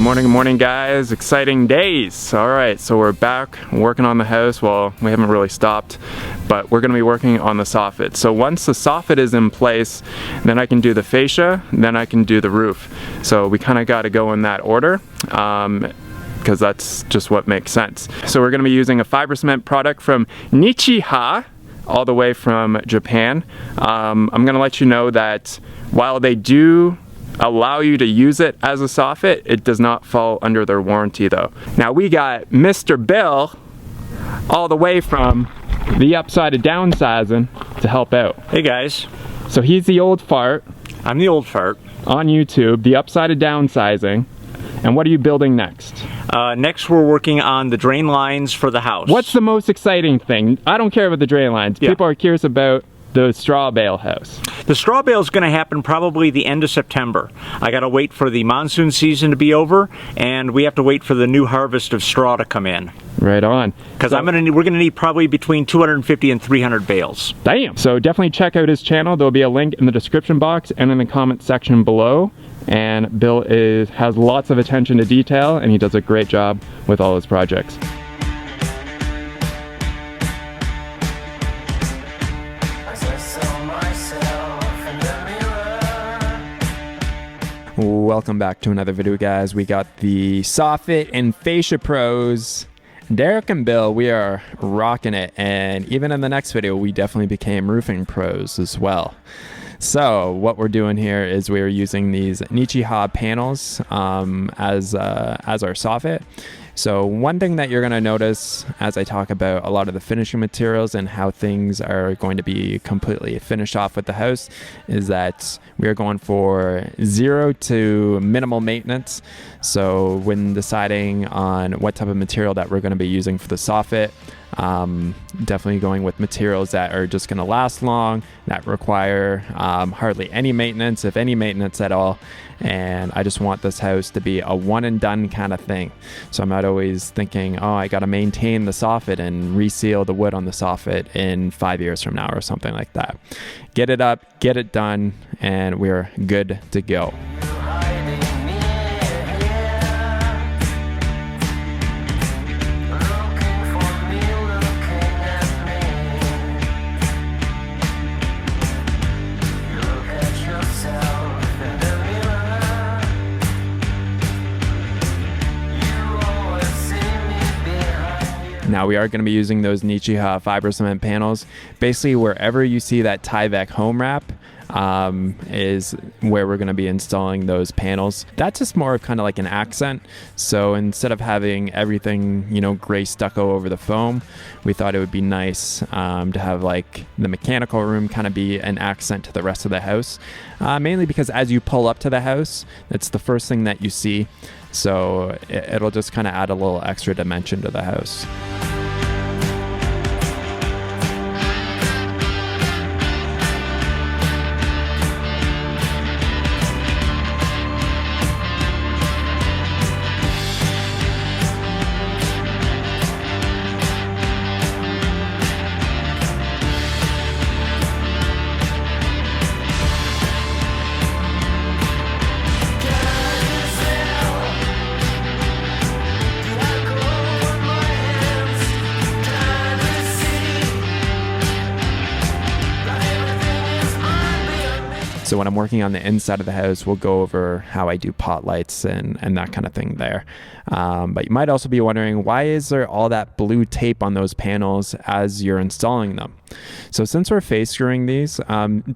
Good morning guys, exciting days. All right, so we're back working on the house. Well, we haven't really stopped, but we're gonna be working on the soffit. So once the soffit is in place, then I can do the fascia, then I can do the roof. So we kind of got to go in that order. Because that's just what makes sense. So we're gonna be using a fiber cement product from Nichiha, all the way from Japan. I'm gonna let you know that while they do allow you to use it as a soffit, it does not fall under their warranty though. Now we got Mr. Bill all the way from the Upside of Downsizing to help out. Hey guys. So he's the old fart. I'm the old fart. On YouTube, the Upside of Downsizing. And what are you building next? Next we're working on the drain lines for the house. What's the most exciting thing? I don't care about the drain lines. Yeah. People are curious about the straw bale house. The straw bale is going to happen probably the end of September. I got to wait for the monsoon season to be over, and we have to wait for the new harvest of straw to come in. Right on. Because we're going to need probably between 250 and 300 bales. Damn. So definitely check out his channel. There'll be a link in the description box and in the comment section below. And Bill has lots of attention to detail, and he does a great job with all his projects. Welcome back to another video, guys. We got the soffit and fascia pros, Derek and Bill. We are rocking it, and even in the next video we definitely became roofing pros as well. So what we're doing here is we're using these Nichiha panels as our soffit. So one thing that you're going to notice as I talk about a lot of the finishing materials and how things are going to be completely finished off with the house is that we are going for 0 to minimal maintenance. So when deciding on what type of material that we're going to be using for the soffit, definitely going with materials that are just going to last long, that require hardly any maintenance, if any maintenance at all. And I just want this house to be a one and done kind of thing. So I'm not always thinking, oh, I got to maintain the soffit and reseal the wood on the soffit in 5 years from now or something like that. Get it up, get it done, and we're good to go. Now we are going to be using those Nichiha fiber cement panels. Basically wherever you see that Tyvek home wrap is where we're going to be installing those panels. That's just more of kind of like an accent. So instead of having everything, you know, gray stucco over the foam, we thought it would be nice to have like the mechanical room kind of be an accent to the rest of the house. Mainly because as you pull up to the house, it's the first thing that you see. So it'll just kind of add a little extra dimension to the house. So when I'm working on the inside of the house, we'll go over how I do pot lights and that kind of thing there. But you might also be wondering, why is there all that blue tape on those panels as you're installing them? So since we're face screwing these,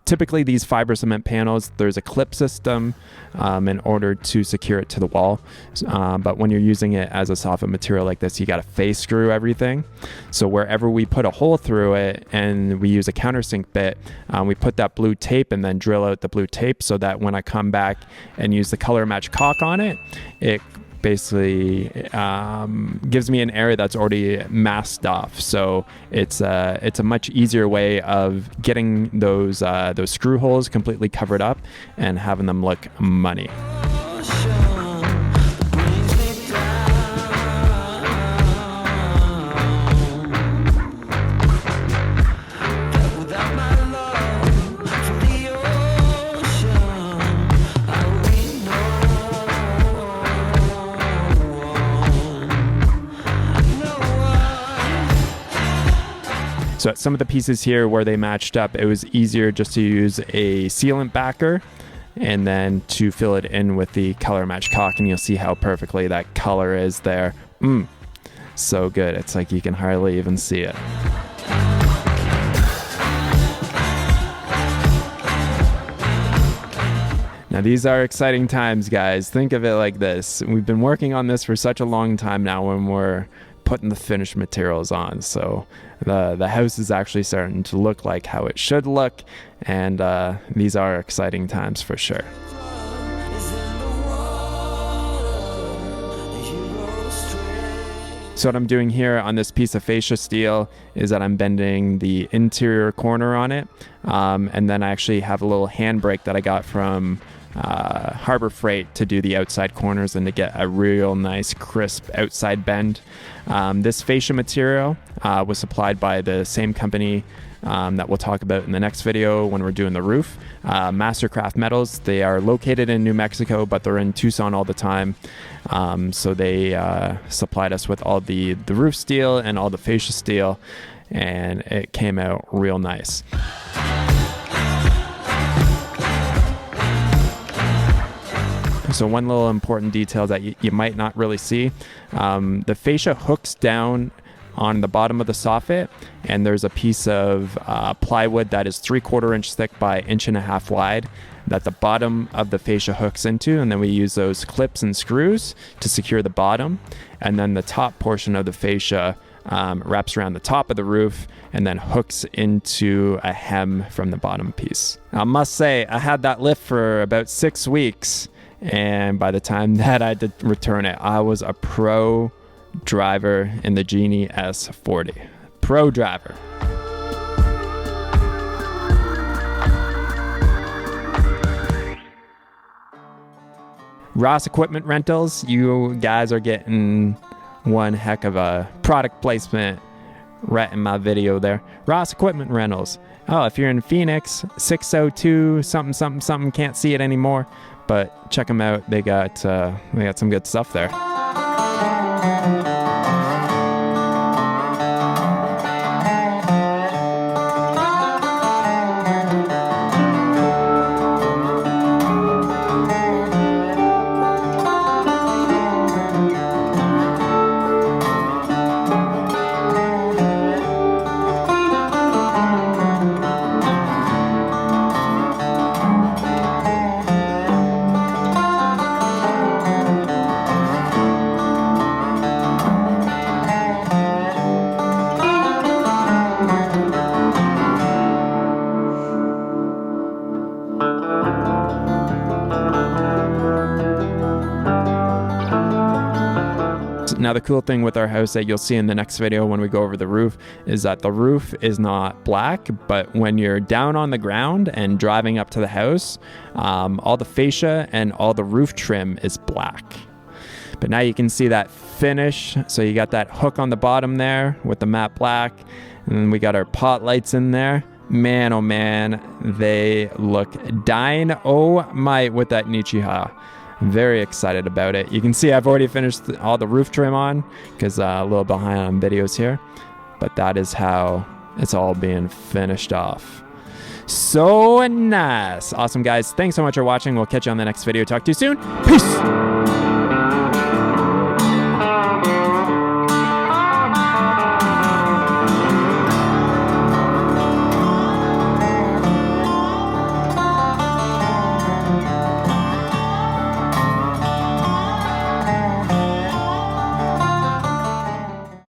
typically these fiber cement panels, there's a clip system in order to secure it to the wall. But when you're using it as a soffit material like this, you got to face screw everything. So wherever we put a hole through it and we use a countersink bit, we put that blue tape and then drill out the blue tape so that when I come back and use the color match caulk on it, it basically gives me an area that's already masked off. So it's a much easier way of getting those screw holes completely covered up and having them look money. So at some of the pieces here where they matched up, it was easier just to use a sealant backer and then to fill it in with the color match caulk, and you'll see how perfectly that color is there. So good. It's like you can hardly even see it. Now these are exciting times, guys. Think of it like this. We've been working on this for such a long time now when we're putting the finished materials on. So the house is actually starting to look like how it should look, and these are exciting times for sure. So what I'm doing here on this piece of fascia steel is that I'm bending the interior corner on it, and then I actually have a little handbrake that I got from Harbor Freight to do the outside corners and to get a real nice crisp outside bend. This fascia material was supplied by the same company that we'll talk about in the next video when we're doing the roof. Mastercraft Metals. They are located in New Mexico, but they're in Tucson all the time. So they supplied us with all the roof steel and all the fascia steel, and it came out real nice. So one little important detail that you might not really see, the fascia hooks down on the bottom of the soffit, and there's a piece of plywood that is 3/4 inch thick by 1.5 inch wide that the bottom of the fascia hooks into, and then we use those clips and screws to secure the bottom, and then the top portion of the fascia wraps around the top of the roof and then hooks into a hem from the bottom piece. I must say, I had that lift for about 6 weeks, and by the time that I did return it, I was a pro driver in the Genie S40. Pro driver. Ross Equipment Rentals, you guys are getting one heck of a product placement right in my video there. Ross Equipment Rentals. Oh, if you're in Phoenix, 602 something something something, can't see it anymore, but check them out. They got some good stuff there. Now the cool thing with our house that you'll see in the next video when we go over the roof is that the roof is not black, but when you're down on the ground and driving up to the house, all the fascia and all the roof trim is black. But now you can see that finish. So you got that hook on the bottom there with the matte black, and then we got our pot lights in there. Man, oh man, they look dynamite with that Nichiha. Very excited about it. You can see I've already finished all the roof trim on because a little behind on videos here, but that is how it's all being finished off. So nice. Awesome, guys. Thanks so much for watching. We'll catch you on the next video. Talk to you soon. Peace.